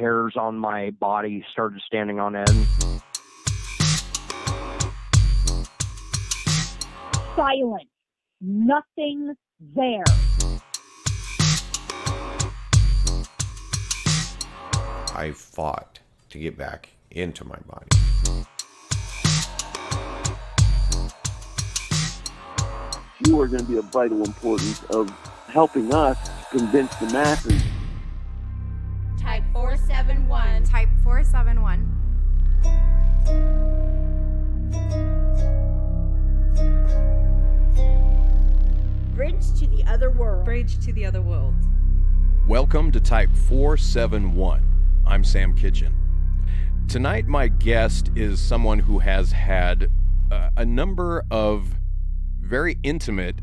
hairs on my body started standing on end. Silent. Nothing there. I fought to get back into my body. You are going to be of vital importance of helping us convince the masses. Type 471. Type 471. Bridge to the other world. Bridge to the other world. Welcome to Type 471. I'm Sam Kitchen. Tonight, my guest is someone who has had a number of very intimate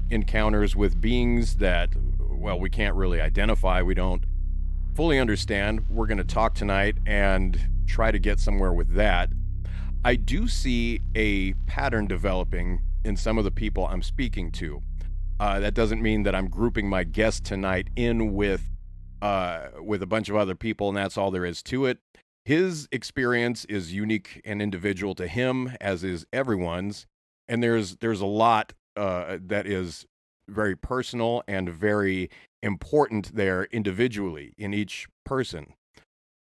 encounters with beings that, well, we can't really identify. We don't fully understand. We're going to talk tonight and try to get somewhere with that. I do see a pattern developing in some of the people I'm speaking to. That doesn't mean that I'm grouping my guest tonight in with a bunch of other people, and that's all there is to it. His experience is unique and individual to him, as is everyone's, and there's a lot that is very personal and very important there individually in each person.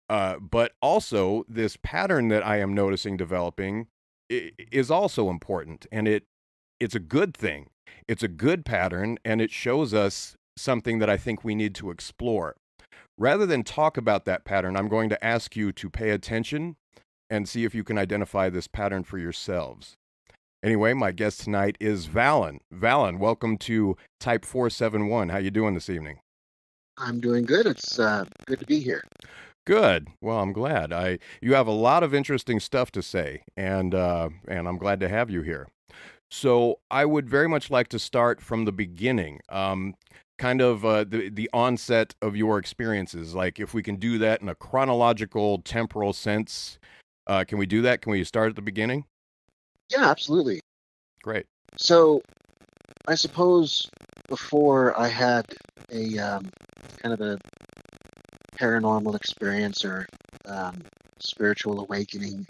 But also, this pattern that I am noticing developing is also important, and it's a good thing. It's a good pattern, and it shows us something that I think we need to explore. Rather than talk about that pattern, I'm going to ask you to pay attention and see if you can identify this pattern for yourselves. Anyway, my guest tonight is Vallen. Vallen, welcome to Type 471. How you doing this evening? I'm doing good. It's good to be here. Good. Well, I'm glad. You have a lot of interesting stuff to say, and I'm glad to have you here. So I would very much like to start from the beginning, the onset of your experiences. Like, if we can do that in a chronological, temporal sense, can we do that? Can we start at the beginning? Yeah, absolutely. Great. So I suppose before I had a kind of a paranormal experience or spiritual awakening,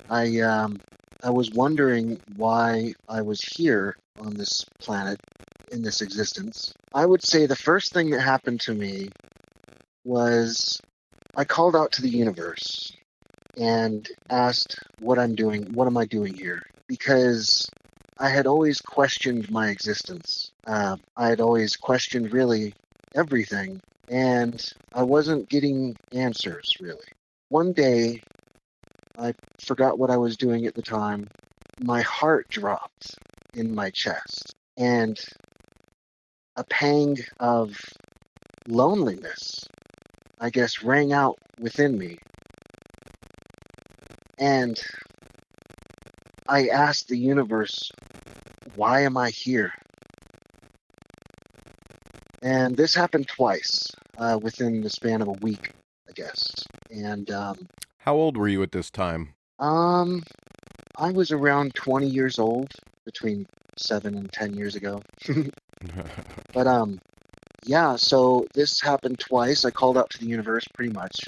I was wondering why I was here on this planet in this existence. I would say the first thing that happened to me was I called out to the universe and asked what I'm doing, what am I doing here? Because I had always questioned my existence. I had always questioned really everything, and I wasn't getting answers really. One day, I forgot what I was doing at the time. My heart dropped in my chest, and a pang of loneliness, I guess, rang out within me. And I asked the universe, why am I here? And this happened twice within the span of a week, I guess. And how old were you at this time? I was around 20 years old, between 7 and 10 years ago. But yeah, so this happened twice. I called out to the universe pretty much,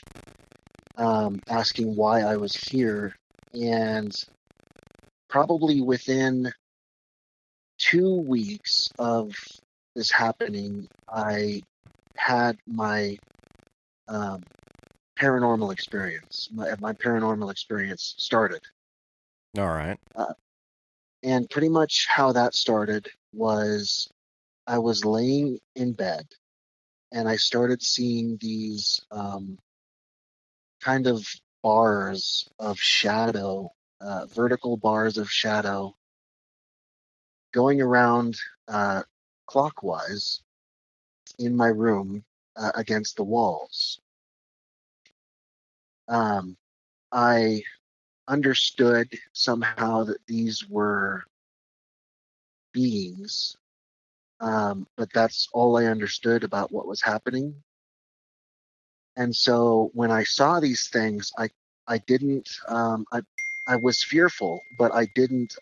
asking why I was here, and probably within 2 weeks of this happening, I had my paranormal experience. My paranormal experience started. All right. And pretty much how that started was I was laying in bed, and I started seeing these kind of bars of shadow, vertical bars of shadow going around clockwise in my room against the walls. I understood somehow that these were beings, but that's all I understood about what was happening. And so when I saw these things, I didn't, I was fearful, but I didn't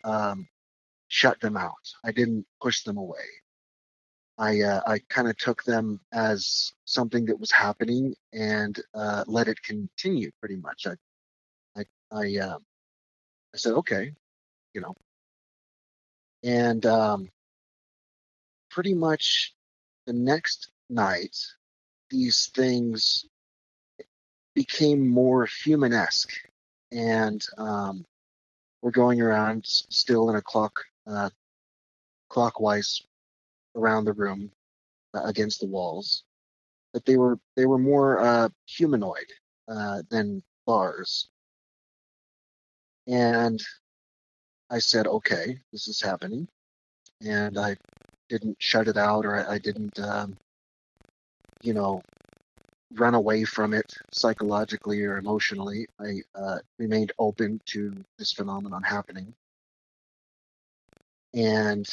shut them out. I didn't push them away. I kind of took them as something that was happening and let it continue. Pretty much, I said okay, you know, and pretty much the next night, these things became more human-esque, and we're going around still in a clockwise around the room against the walls, but they were more humanoid than bars. And I said, okay, this is happening, and I didn't shut it out, or I didn't, you know, run away from it psychologically or emotionally. I remained open to this phenomenon happening. And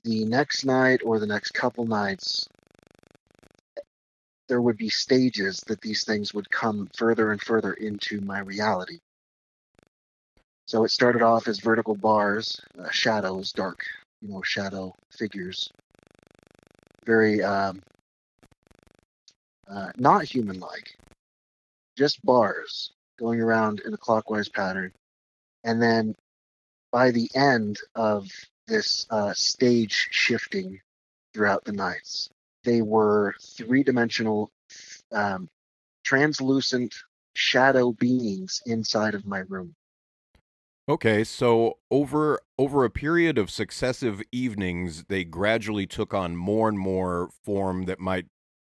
the next night or the next couple nights, there would be stages that these things would come further and further into my reality. So it started off as vertical bars, shadows, dark, shadow figures, very not human-like, just bars going around in a clockwise pattern. And then by the end of this stage shifting throughout the nights, they were three-dimensional, translucent shadow beings inside of my room. Okay, so over a period of successive evenings, they gradually took on more and more form that might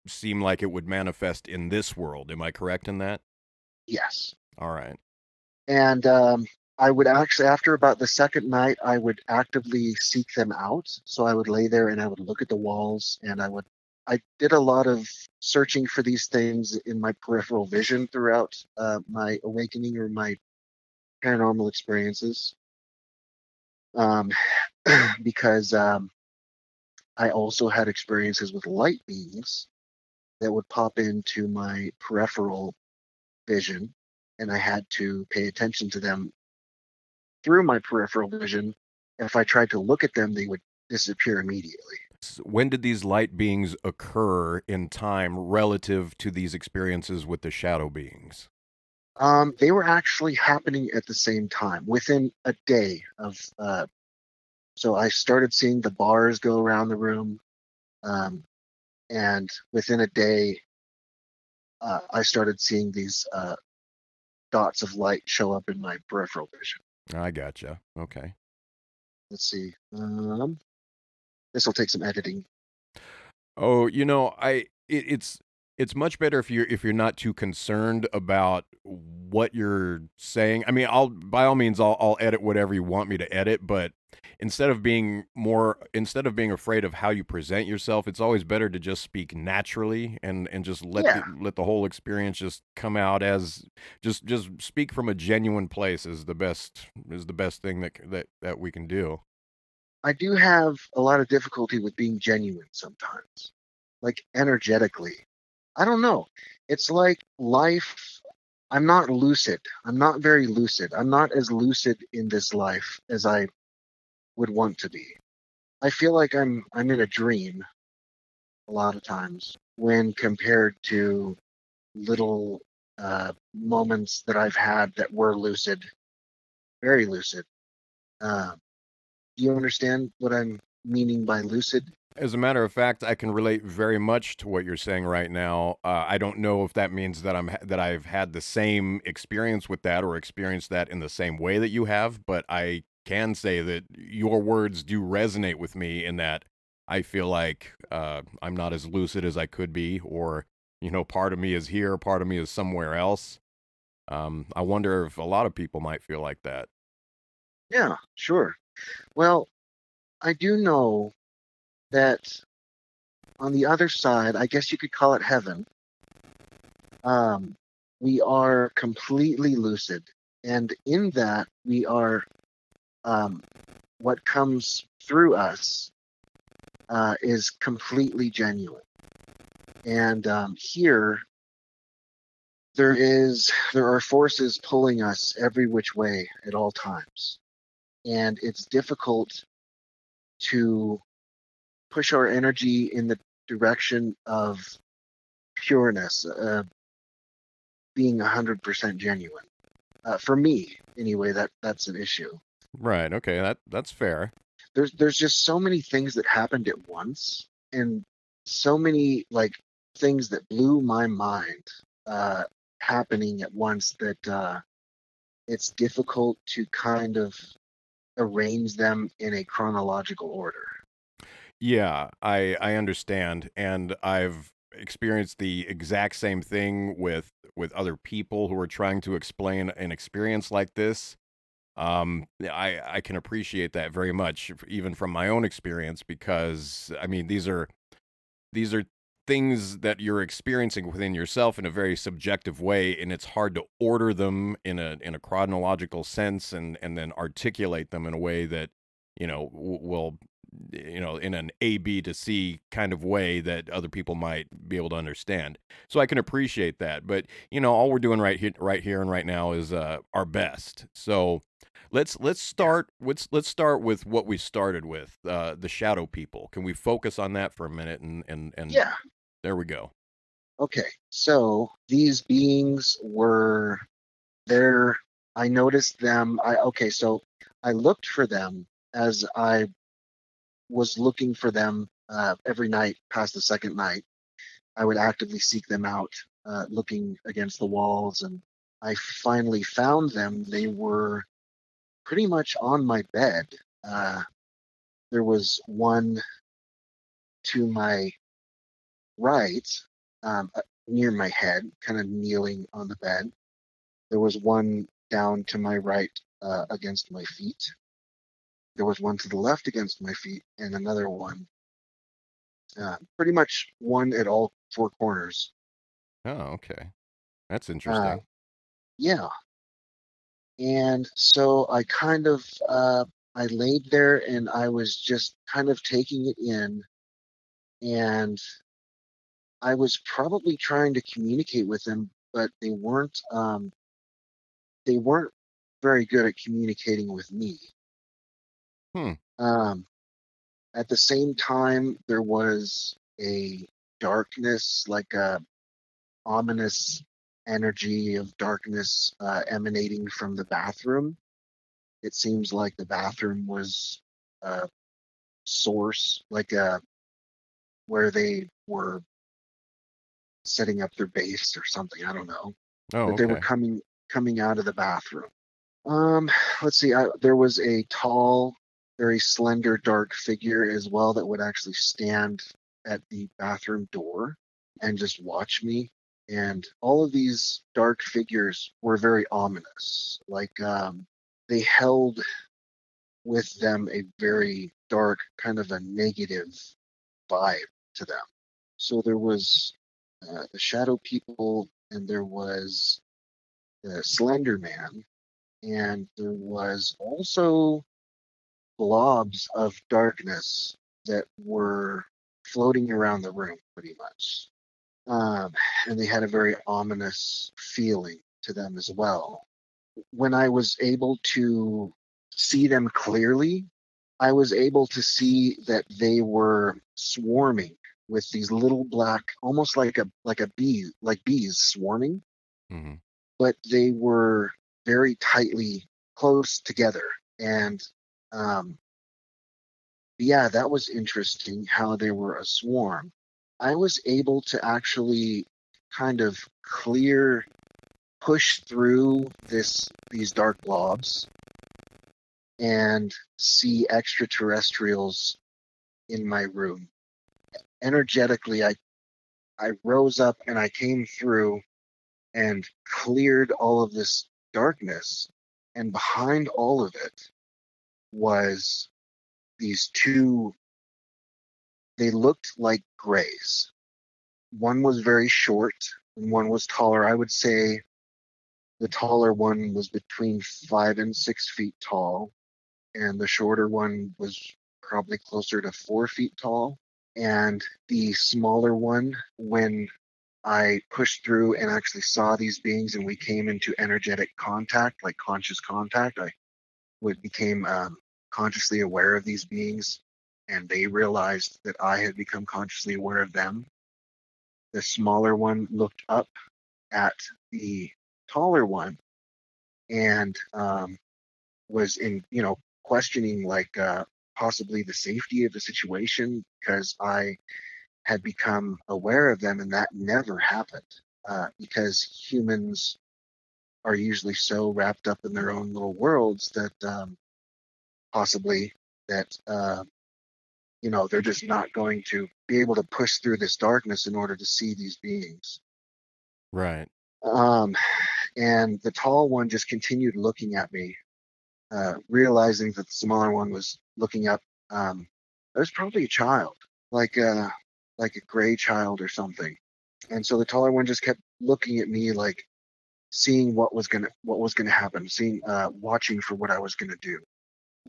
seem like it would manifest in this world. Am I correct in that? Yes. All right. And I would actually, after about the second night, I would actively seek them out. So I would lay there and I would look at the walls, and I did a lot of searching for these things in my peripheral vision throughout my awakening or my paranormal experiences. Because I also had experiences with light beings that would pop into my peripheral vision, and I had to pay attention to them through my peripheral vision. If I tried to look at them, they would disappear immediately. When did these light beings occur in time relative to these experiences with the shadow beings? They were actually happening at the same time, within a day of. So I started seeing the bars go around the room, and within a day, I started seeing these dots of light show up in my peripheral vision. I gotcha. Okay. Let's see. This will take some editing. Oh, it's much better if you're not too concerned about what you're saying. I mean, I'll by all means I'll edit whatever you want me to edit, but instead of being afraid of how you present yourself, it's always better to just speak naturally and just Yeah, let the whole experience just come out as just speak from a genuine place is the best thing that we can do. I do have a lot of difficulty with being genuine sometimes, like energetically. I don't know. It's like life. I'm not lucid. I'm not very lucid. I'm not as lucid in this life as I would want to be. I feel like I'm in a dream a lot of times when compared to little moments that I've had that were lucid, very lucid. Uh, do you understand what I'm meaning by lucid? As a matter of fact, I can relate very much to what you're saying right now. I don't know if that means that I've had the same experience with that or experienced that in the same way that you have, but I can say that your words do resonate with me in that I feel like I'm not as lucid as I could be, or part of me is here, part of me is somewhere else. I wonder if a lot of people might feel like that. Yeah, sure. Well, I do know that on the other side, I guess you could call it heaven, um, we are completely lucid. And in that, we are, um, what comes through us is completely genuine. And here, there are forces pulling us every which way at all times. And it's difficult to push our energy in the direction of pureness, being 100% genuine. For me, anyway, that's an issue. Right. Okay. That's fair. There's just so many things that happened at once, and so many like things that blew my mind happening at once that it's difficult to kind of arrange them in a chronological order. Yeah, I understand, and I've experienced the exact same thing with other people who are trying to explain an experience like this. I can appreciate that very much, even from my own experience, because I mean these are things that you're experiencing within yourself in a very subjective way, and it's hard to order them in a chronological sense and then articulate them in a way that will in an A B to C kind of way that other people might be able to understand. So I can appreciate that, but all we're doing right here and right now is our best. So let's start with what we started with, the shadow people. Can we focus on that for a minute and Yeah. there we go. Okay. So these beings were there. I noticed them. So I looked for them as I was looking for them every night past the second night. I would actively seek them out, looking against the walls, and I finally found them. They were pretty much on my bed. There was one to my right, near my head, kind of kneeling on the bed. There was one down to my right, against my feet. There was one to the left against my feet, and another one, pretty much one at all four corners. Oh, okay. That's Uh, interesting. yeah. And so I kind of, I laid there and I was just kind of taking it in, and I was probably trying to communicate with them, but they weren't very good at communicating with me. Hmm. Um, at the same time, there was a darkness, like a ominous energy of darkness emanating from the bathroom. It seems like the bathroom was a source, like where they were setting up their base or something. I don't know, Oh, but they were okay. coming out of the bathroom. Let's see. There was a tall, very slender, dark figure as well that would actually stand at the bathroom door and just watch me. And all of these dark figures were very ominous. Like they held with them a very dark, kind of a negative vibe to them. So there was the shadow people, and there was the Slender Man, and there was also blobs of darkness that were floating around the room pretty much. And they had a very ominous feeling to them as well. When I was able to see them clearly, I was able to see that they were swarming with these little black, almost like a bee, like bees swarming, Hmm. but they were very tightly close together. And um, yeah, that was interesting how they were a swarm. I was able to actually kind of push through these dark blobs and see extraterrestrials in my room. Energetically, I rose up and I came through and cleared all of this darkness. And behind all of it was these two, they looked like grays. One was very short and one was taller. I would say the taller one was between 5 and 6 feet tall, and the shorter one was probably closer to 4 feet tall. And the smaller one, when I pushed through and actually saw these beings and we came into energetic contact, like conscious contact, I became consciously aware of these beings and they realized that I had become consciously aware of them. The smaller one looked up at the taller one and was questioning like possibly the safety of the situation because I had become aware of them, and that never happened because humans are usually so wrapped up in their own little worlds that possibly that they're just not going to be able to push through this darkness in order to see these beings. Right. And the tall one just continued looking at me, realizing that the smaller one was looking up. It was probably a child, like a gray child or something. And so the taller one just kept looking at me, like seeing what was gonna happen, watching for what I was gonna do.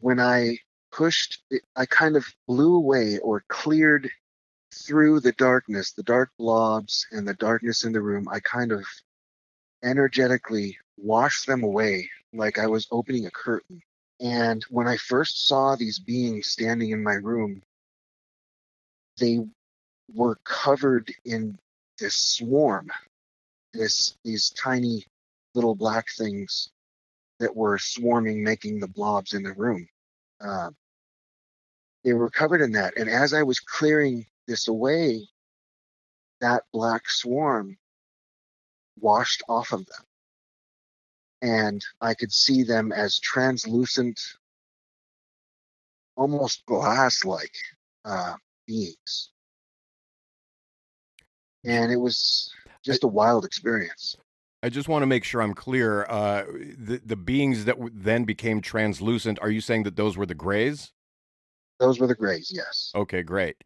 When I pushed, I kind of blew away or cleared through the darkness, the dark blobs and the darkness in the room. I kind of energetically washed them away like I was opening a curtain. And when I first saw these beings standing in my room, they were covered in this swarm, these tiny little black things that were swarming, making the blobs in the room. They were covered in that. And as I was clearing this away, that black swarm washed off of them. And I could see them as translucent, almost glass-like beings. And it was just a wild experience. I just want to make sure I'm clear. The beings that then became translucent, are you saying that those were the grays? Those were the grays, yes. Okay, great.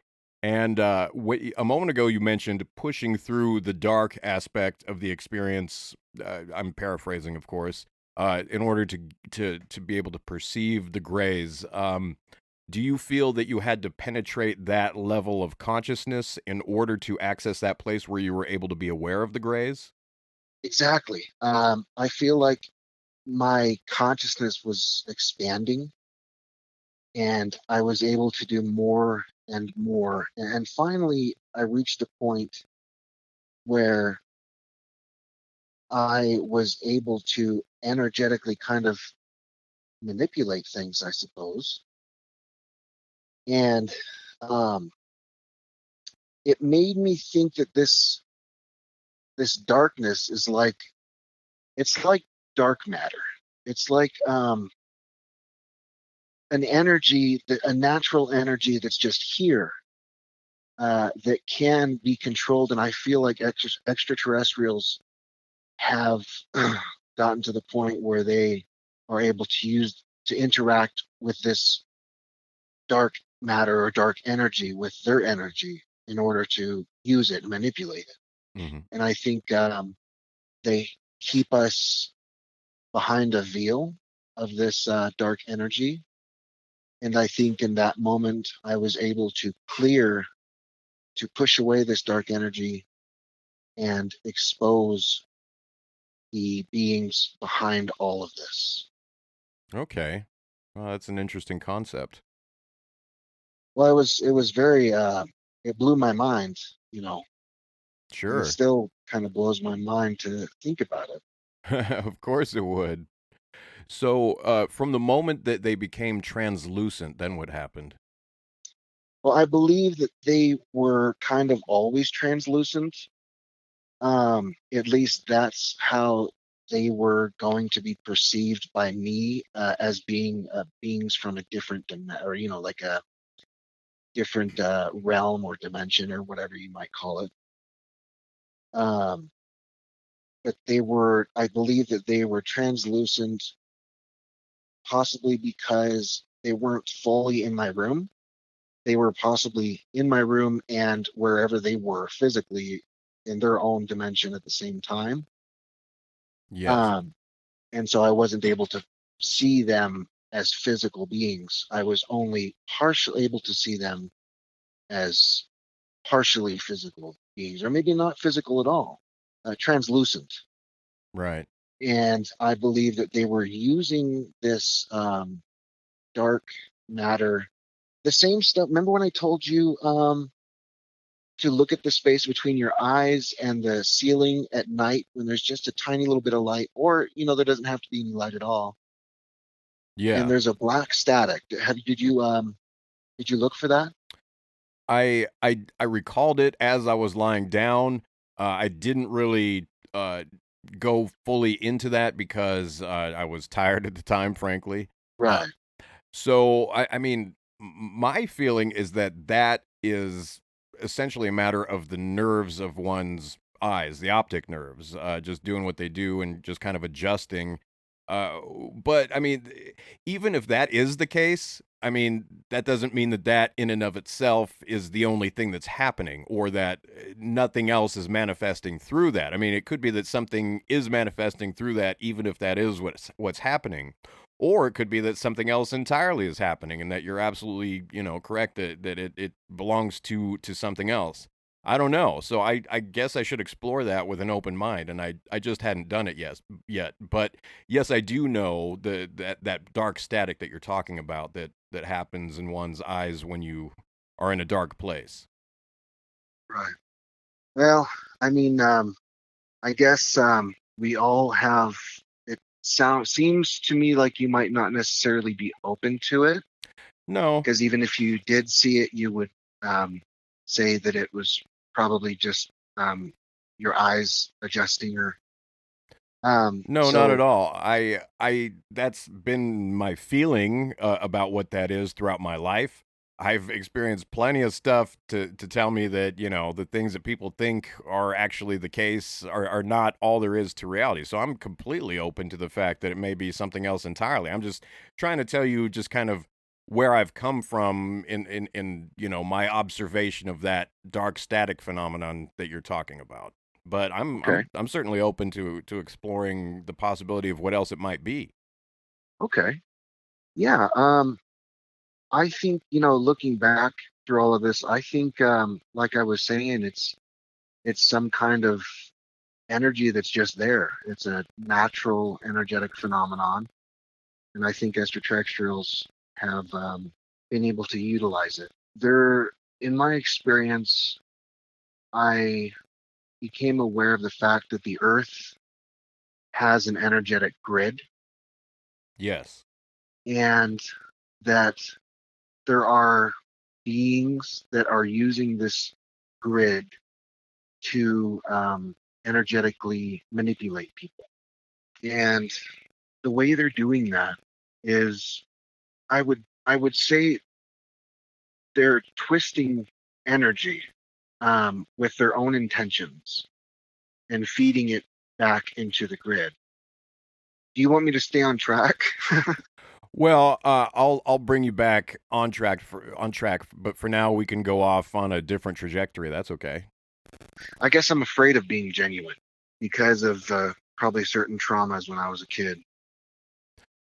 And a moment ago, you mentioned pushing through the dark aspect of the experience. I'm paraphrasing, of course, in order to be able to perceive the grays. Do you feel that you had to penetrate that level of consciousness in order to access that place where you were able to be aware of the grays? Exactly. I feel like my consciousness was expanding, and I was able to do more and more. And finally, I reached a point where I was able to energetically kind of manipulate things, I suppose. And it made me think that this darkness is like, it's like dark matter. It's like an energy, a natural energy that's just here, that can be controlled. And I feel like extraterrestrials have gotten to the point where they are able to interact with this dark matter or dark energy with their energy in order to use it and manipulate it. Mm-hmm. And I think they keep us behind a veil of this dark energy. And I think in that moment, I was able to push away this dark energy and expose the beings behind all of this. Okay. Well, that's an interesting concept. Well, it was very, it blew my mind, and Sure. it still kind of blows my mind to think about it. Of course it would. So, from the moment that they became translucent, then what happened? Well, I believe that they were kind of always translucent. At least that's how they were going to be perceived by me, as being beings from a different or like a different realm or dimension or whatever you might call it. But I believe that they were translucent, possibly because they weren't fully in my room. They were possibly in my room and wherever they were physically in their own dimension at the same time. Yes. And so I wasn't able to see them as physical beings. I was only partially able to see them as partially physical beings, or maybe not physical at all, translucent. Right. And I believe that they were using this dark matter, the same stuff. Remember when I told you to look at the space between your eyes and the ceiling at night when there's just a tiny little bit of light, or there doesn't have to be any light at all, and Yeah. there's a black static. Did you look for that? I recalled it as I was lying down. I didn't really go fully into that because I was tired at the time, frankly. Uh, Right. so I mean, my feeling is that that is essentially a matter of the nerves of one's eyes, the optic nerves, just doing what they do and just kind of adjusting. Uh, but I mean, even if that is the case, I mean, that doesn't mean that that in and of itself is the only thing that's happening or that nothing else is manifesting through that. I mean, it could be that something is manifesting through that, even if that is what's happening. Or it could be that something else entirely is happening and that you're absolutely, correct that it belongs to something else. I don't know. So I guess I should explore that with an open mind, and I just hadn't done it yet. But yes, I do know that dark static that you're talking about that happens in one's eyes when you are in a dark place. Right. Well, I mean, I guess we all have. It seems to me like you might not necessarily be open to it, No, because even if you did see it, you would say that it was probably just your eyes adjusting, or no, not at so. all. I that's been my feeling about what that is throughout my life. I've experienced plenty of stuff to tell me that, the things that people think are actually the case are not all there is to reality. So I'm completely open to the fact that it may be something else entirely. I'm just trying to tell you just kind of where I've come from in my observation of that dark static phenomenon that you're talking about. But I'm Okay. I'm I'm certainly open to exploring the possibility of what else it might be. Okay. Yeah. I think, looking back through all of this, I think, like I was saying, it's some kind of energy that's just there. It's a natural energetic phenomenon, and I think extraterrestrials have been able to utilize it. In my experience, I became aware of the fact that the Earth has an energetic grid, Yes. and that there are beings that are using this grid to energetically manipulate people. And the way they're doing that is, I would say, they're twisting energy with their own intentions and feeding it back into the grid. Do you want me to stay on track? Well, I'll bring you back on track, but for now we can go off on a different trajectory. That's okay. I guess I'm afraid of being genuine because of probably certain traumas when I was a kid.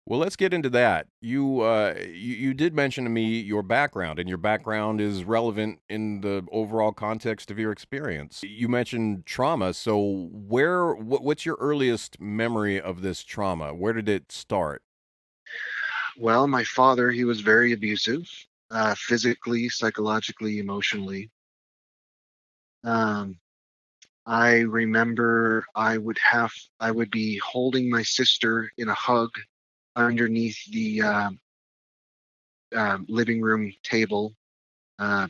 Well, let's get into that. You did mention to me your background, and your background is relevant in the overall context of your experience. You mentioned trauma, so what's your earliest memory of this trauma? Where did it start? Well, my father, he was very abusive, physically, psychologically, emotionally. Um, I remember I would be holding my sister in a hug underneath the living room table, uh,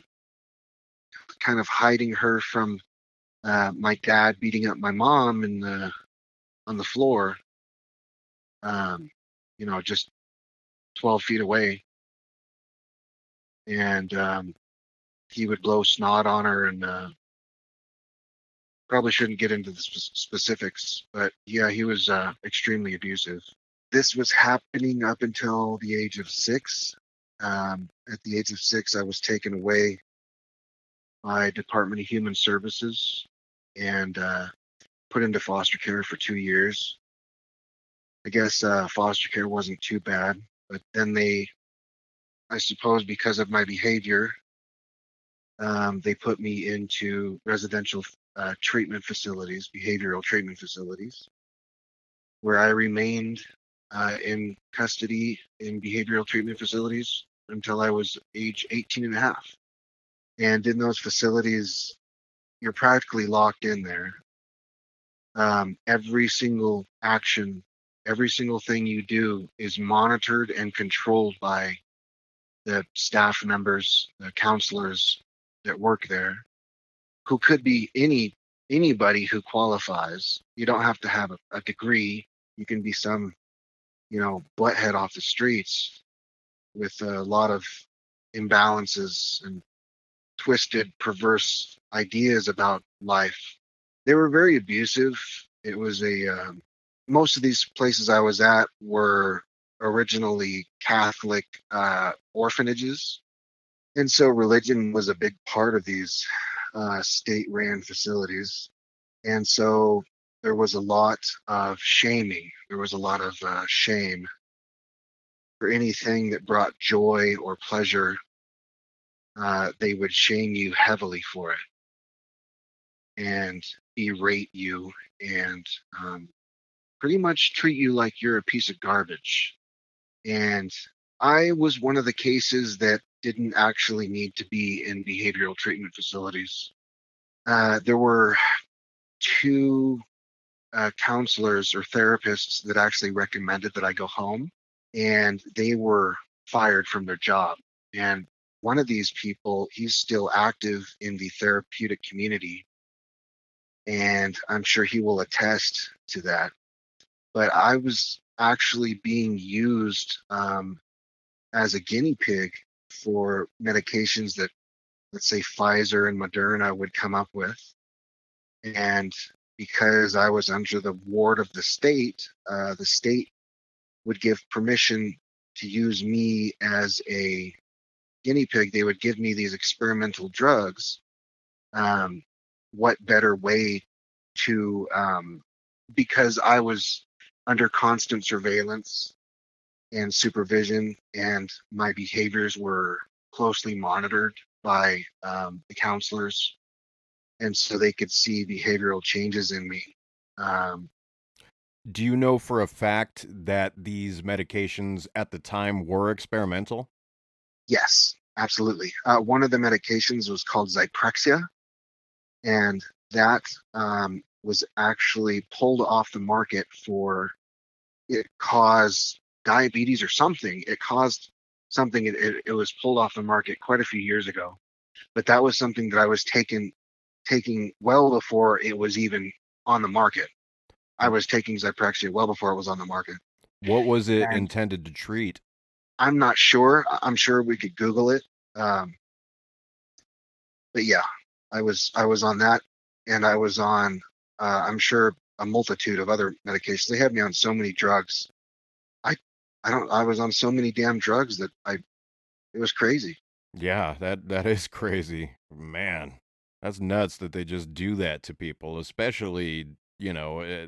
kind of hiding her from my dad beating up my mom on the floor, um, just 12 feet away. And he would blow snot on her, and probably shouldn't get into the specifics, but yeah, he was extremely abusive. This was happening up until the age of 6. At the age of 6, I was taken away by Department of Human Services and put into foster care for 2 years. I guess foster care wasn't too bad, but then I suppose because of my behavior, they put me into residential treatment facilities, behavioral treatment facilities, where I remained in custody in behavioral treatment facilities until I was age 18 and a half. And in those facilities, you're practically locked in there. Every single action, every single thing you do is monitored and controlled by the staff members, the counselors that work there, who could be anybody who qualifies. You don't have to have a degree. You can be some, butthead off the streets with a lot of imbalances and twisted, perverse ideas about life. They were very abusive. It was most of these places I was at were originally Catholic orphanages. And so religion was a big part of these state-ran facilities. And so there was a lot of shaming. There was a lot of shame for anything that brought joy or pleasure. They would shame you heavily for it and berate you and pretty much treat you like you're a piece of garbage. And I was one of the cases that didn't actually need to be in behavioral treatment facilities. There were two counselors or therapists that actually recommended that I go home, and they were fired from their job. And one of these people, he's still active in the therapeutic community, and I'm sure he will attest to that. But I was actually being used as a guinea pig for medications that, let's say, Pfizer and Moderna would come up with. And because I was under the ward of the state would give permission to use me as a guinea pig. They would give me these experimental drugs. What better way to, because I was under constant surveillance and supervision, and my behaviors were closely monitored by the counselors, and so they could see behavioral changes in me. Do you know for a fact that these medications at the time were experimental? Yes, absolutely. One of the medications was called Zyprexia, and that was actually pulled off the market for it caused diabetes or something. It caused something. It was pulled off the market quite a few years ago, but that was something that I was taking well before it was even on the market. I was taking Zyprexia well before it was on the market. What was it And intended to treat? I'm not sure. I'm sure we could Google it. But yeah, I was on that, and I was on I'm sure a multitude of other medications. They had me on so many drugs. I was on so many damn drugs that it was crazy. Yeah, that is crazy. Man, that's nuts that they just do that to people, especially, a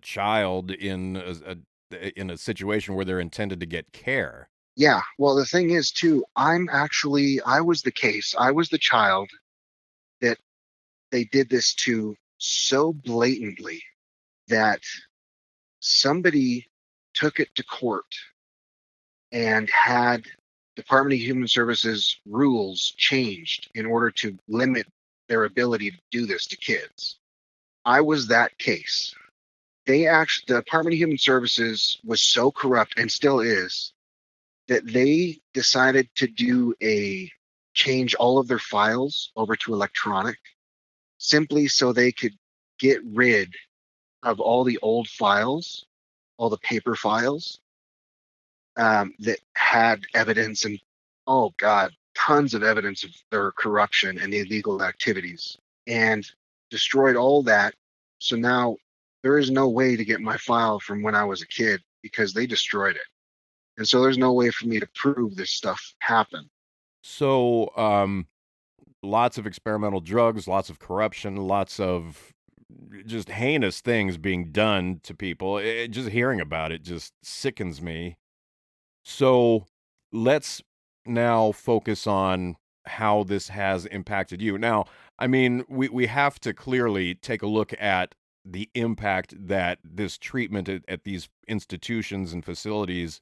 child in a situation where they're intended to get care. Yeah. Well, the thing is too, I was the case. I was the child that they did this to so blatantly that somebody took it to court and had Department of Human Services rules changed in order to limit their ability to do this to kids. I was that case. The Department of Human Services was so corrupt, and still is, that they decided to change all of their files over to electronic, simply so they could get rid of all the old files, all the paper files that had evidence, and oh god, tons of evidence of their corruption and illegal activities, and destroyed all that. So now there is no way to get my file from when I was a kid because they destroyed it. And so there's no way for me to prove this stuff happened. So, lots of experimental drugs, lots of corruption, lots of just heinous things being done to people. Just hearing about it just sickens me. So let's now focus on how this has impacted you. Now, I mean, we have to clearly take a look at the impact that this treatment at these institutions and facilities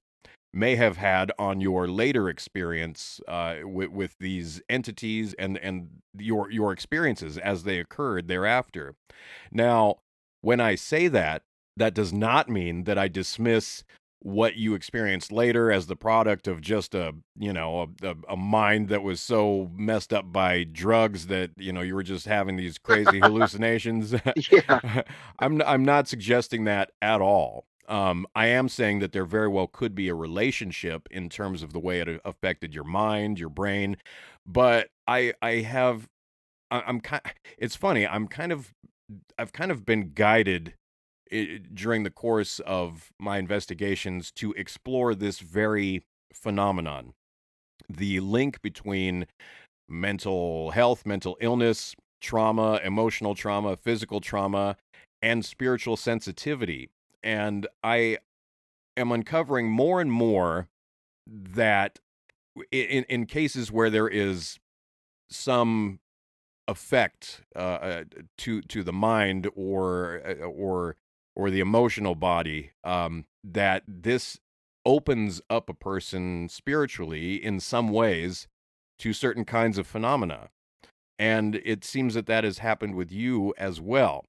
may have had on your later experience with these entities and your experiences as they occurred thereafter. Now, when I say that, that does not mean that I dismiss what you experienced later as the product of just a mind that was so messed up by drugs that you were just having these crazy hallucinations. Yeah. I'm not suggesting that at all. I am saying that there very well could be a relationship in terms of the way it affected your mind, your brain, but I'm kind. It's funny. I've kind of been guided during the course of my investigations to explore this very phenomenon, the link between mental health, mental illness, trauma, emotional trauma, physical trauma, and spiritual sensitivity. And I am uncovering more and more that in cases where there is some effect to the mind or the emotional body, that this opens up a person spiritually in some ways to certain kinds of phenomena, and it seems that that has happened with you as well.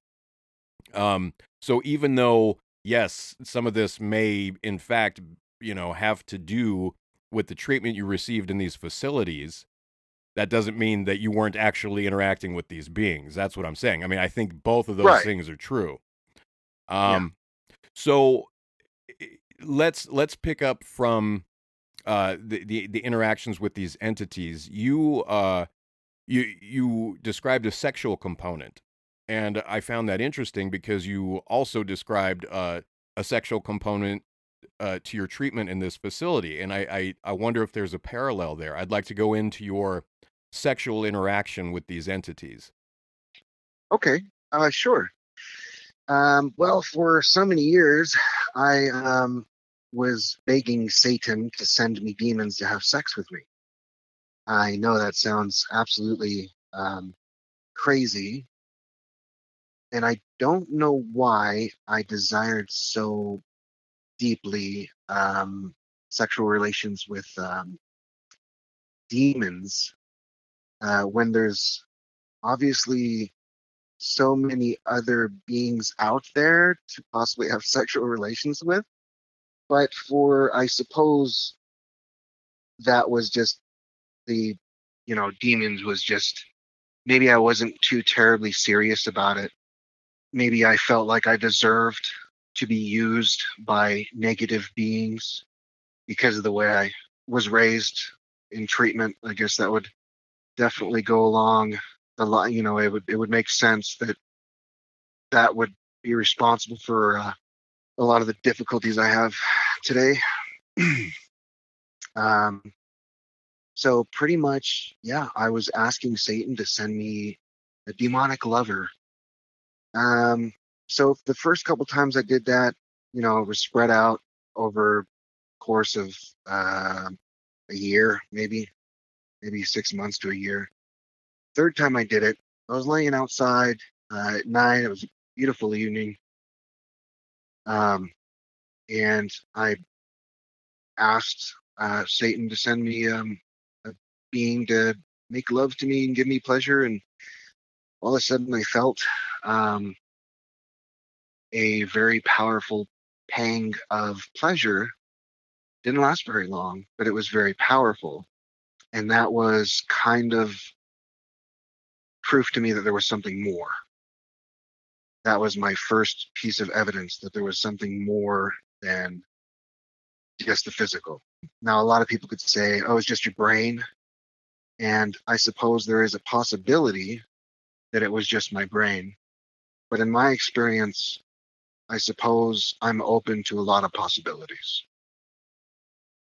So even though yes, some of this may in fact have to do with the treatment you received in these facilities, that doesn't mean that you weren't actually interacting with these beings. That's what I'm saying. I mean, I think both of those Right. things are true. Yeah. So let's pick up from the interactions with these entities. You described a sexual component, and I found that interesting because you also described a sexual component to your treatment in this facility, and I wonder if there's a parallel there. I'd like to go into your sexual interaction with these entities. Okay. Sure. Well, for so many years, I was begging Satan to send me demons to have sex with me. I know that sounds absolutely crazy, and I don't know why I desired so deeply sexual relations with demons when there's obviously so many other beings out there to possibly have sexual relations with. But for, I suppose, that was just the, demons was just, maybe I wasn't too terribly serious about it. Maybe I felt like I deserved to be used by negative beings because of the way I was raised in treatment. I guess that would definitely go along the line. It would make sense that that would be responsible for a lot of the difficulties I have today. um, so pretty much, yeah, I was asking Satan to send me a demonic lover. Um, so the first couple times I did that, it was spread out over course of a year, maybe 6 months to a year. Third time I did it, I was laying outside at night. It was a beautiful evening, and I asked Satan to send me a being to make love to me and give me pleasure. And all of a sudden, I felt um, a very powerful pang of pleasure. Didn't last very long, but it was very powerful. And that was kind of proof to me that there was something more. That was my first piece of evidence that there was something more than just the physical. Now, a lot of people could say, oh, it's just your brain. And I suppose there is a possibility that it was just my brain. But in my experience, I suppose I'm open to a lot of possibilities.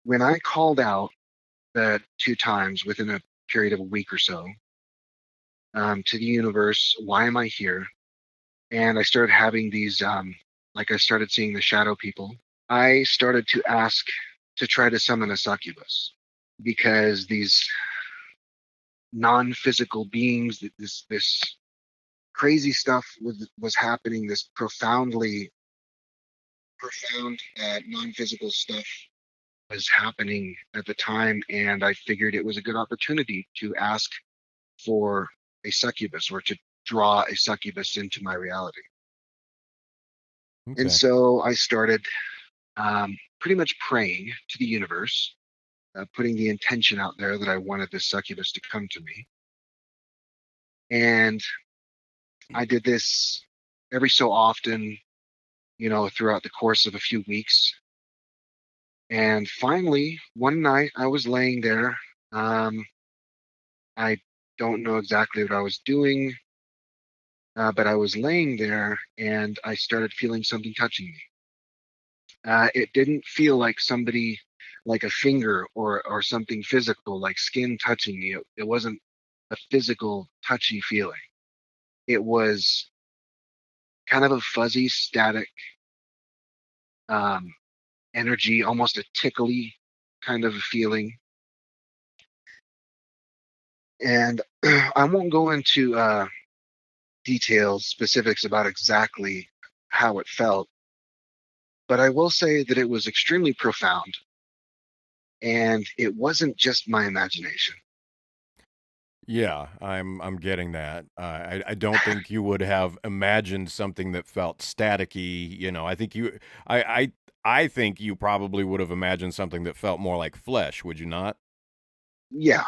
When I called out that 2 times within a period of a week or so to the universe, why am I here? And I started having these, like I started seeing the shadow people. I started to ask to try to summon a succubus because these non-physical beings, this crazy stuff was happening. This profound non-physical stuff was happening at the time, and I figured it was a good opportunity to ask for a succubus, or to draw a succubus into my reality. And Okay. so I started pretty much praying to the universe, putting the intention out there that I wanted this succubus to come to me. And I did this every so often, throughout the course of a few weeks. And finally, one night I was laying there. I don't know exactly what I was doing, but I was laying there and I started feeling something touching me. It didn't feel like somebody, like a finger or something physical, like skin touching me. It wasn't a physical, touchy feeling. It was kind of a fuzzy, static energy, almost a tickly kind of a feeling. And I won't go into details, specifics about exactly how it felt, but I will say that it was extremely profound, and it wasn't just my imagination. Yeah, I'm getting that. I don't think you would have imagined something that felt staticky. I I I think you probably would have imagined something that felt more like flesh. Would you not? Yeah,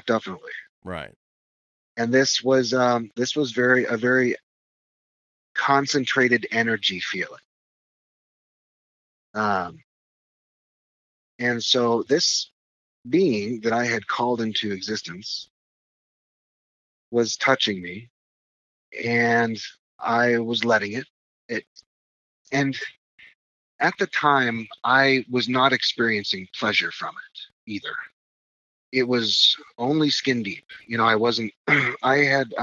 definitely. Right. And this was a very concentrated energy feeling. Um, and so this being that I had called into existence was touching me, and I was letting it. And at the time, I was not experiencing pleasure from it either. It was only skin deep. I wasn't. I had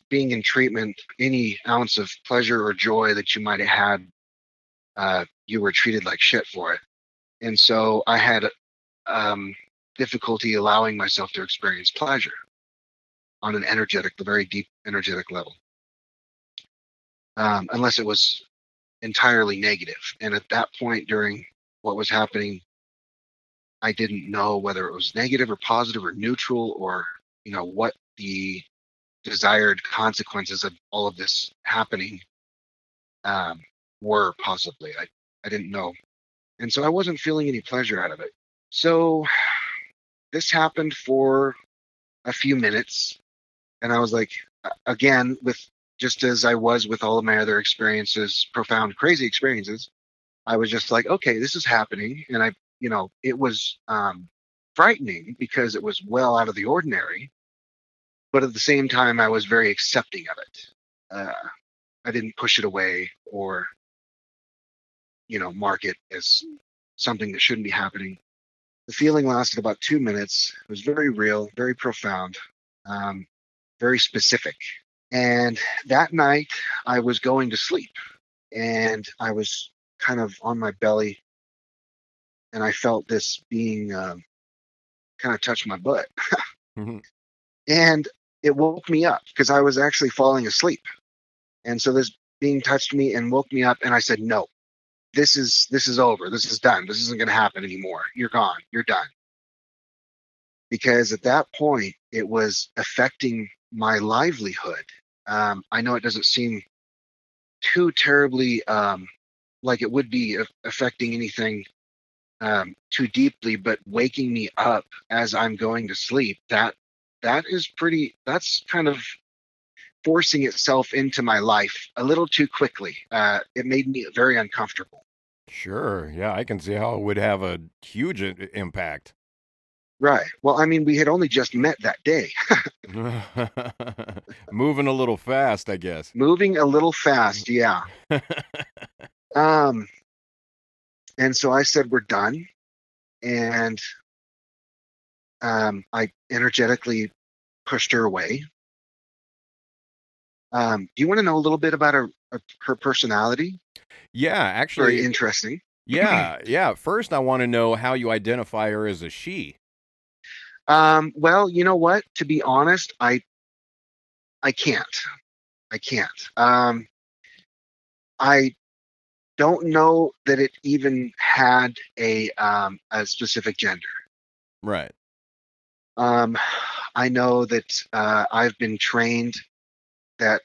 being in treatment, any ounce of pleasure or joy that you might have had, you were treated like shit for it. And so I had difficulty allowing myself to experience pleasure on an energetic, the very deep energetic level, unless it was entirely negative. And at that point, during what was happening, I didn't know whether it was negative or positive or neutral, or what the desired consequences of all of this happening um, were possibly. I didn't know. And so I wasn't feeling any pleasure out of it. So this happened for a few minutes. And I was like, again, with just as I was with all of my other experiences, profound, crazy experiences, I was just like, okay, this is happening. And it was frightening because it was well out of the ordinary. But at the same time, I was very accepting of it. I didn't push it away or, mark it as something that shouldn't be happening. The feeling lasted about 2 minutes. It was very real, very profound, very specific. And that night, I was going to sleep, and I was kind of on my belly, and I felt this being kind of touch my butt. Mhm. And it woke me up because I was actually falling asleep. And so this being touched me and woke me up, and I said, no, this is over. This is done. This isn't going to happen anymore. You're gone. You're done. Because at that point, it was affecting my livelihood. I know it doesn't seem too terribly like it would be affecting anything too deeply, but waking me up as I'm going to sleep, that's kind of forcing itself into my life a little too quickly. It made me very uncomfortable. Sure. Yeah, I can see how it would have a huge impact. Right. Well, I mean, we had only just met that day. Moving a little fast, I guess. Moving a little fast, yeah. Um, and so I said, we're done. And I energetically pushed her away. Do you want to know a little bit about her personality? Yeah, Very actually, interesting. yeah. First, I want to know how you identify her as a she. Well, you know what? To be honest, I can't. I can't. I don't know that it even had a specific gender. Right. I know that I've been trained that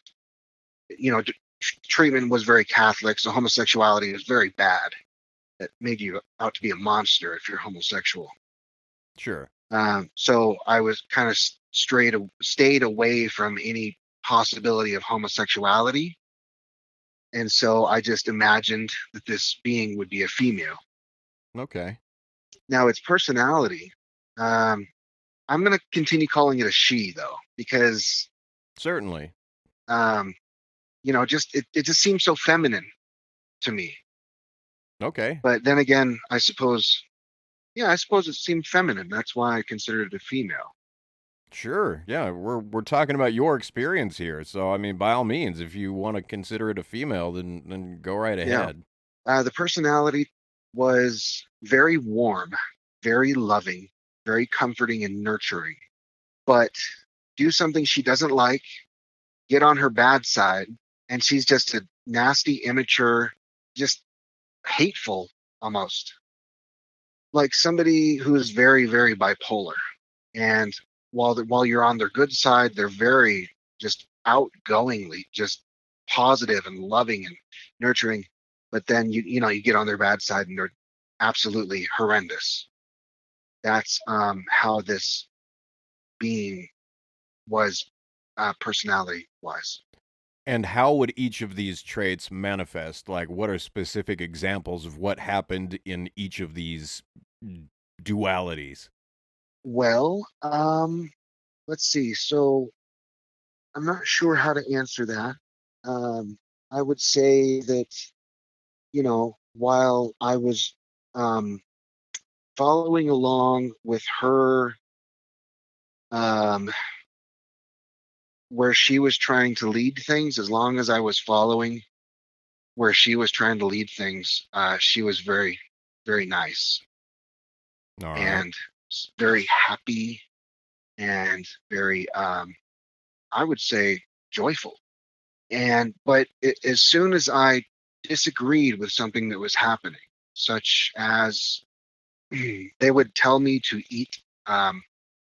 treatment was very Catholic, so homosexuality is very bad. That made you out to be a monster if you're homosexual. Sure. So I was kind of stayed away from any possibility of homosexuality, and so I just imagined that this being would be a female. Okay. Now its personality, I'm going to continue calling it a she though, because Certainly. just it just seems so feminine to me. Okay. But then again, I suppose it seemed feminine. That's why I considered it a female. Sure. Yeah, we're talking about your experience here. So I mean, by all means, if you want to consider it a female, then go right ahead. The personality was very warm, very loving, very comforting and nurturing. But do something she doesn't like, get on her bad side, and she's just a nasty, immature, just hateful almost. Like somebody who is very, very bipolar. And while you're on their good side, they're very just outgoingly just positive and loving and nurturing. But then you get on their bad side and they're absolutely horrendous. That's how this being was personality wise. And how would each of these traits manifest? Like, what are specific examples of what happened in each of these dualities? Well, let's see. So I'm not sure how to answer that. I would say that, while I was following along with her, where she was trying to lead things, as long as I was following where she was trying to lead things, she was very, very nice All right. and very happy and very, I would say, joyful. But as soon as I disagreed with something that was happening, such as they would tell me to eat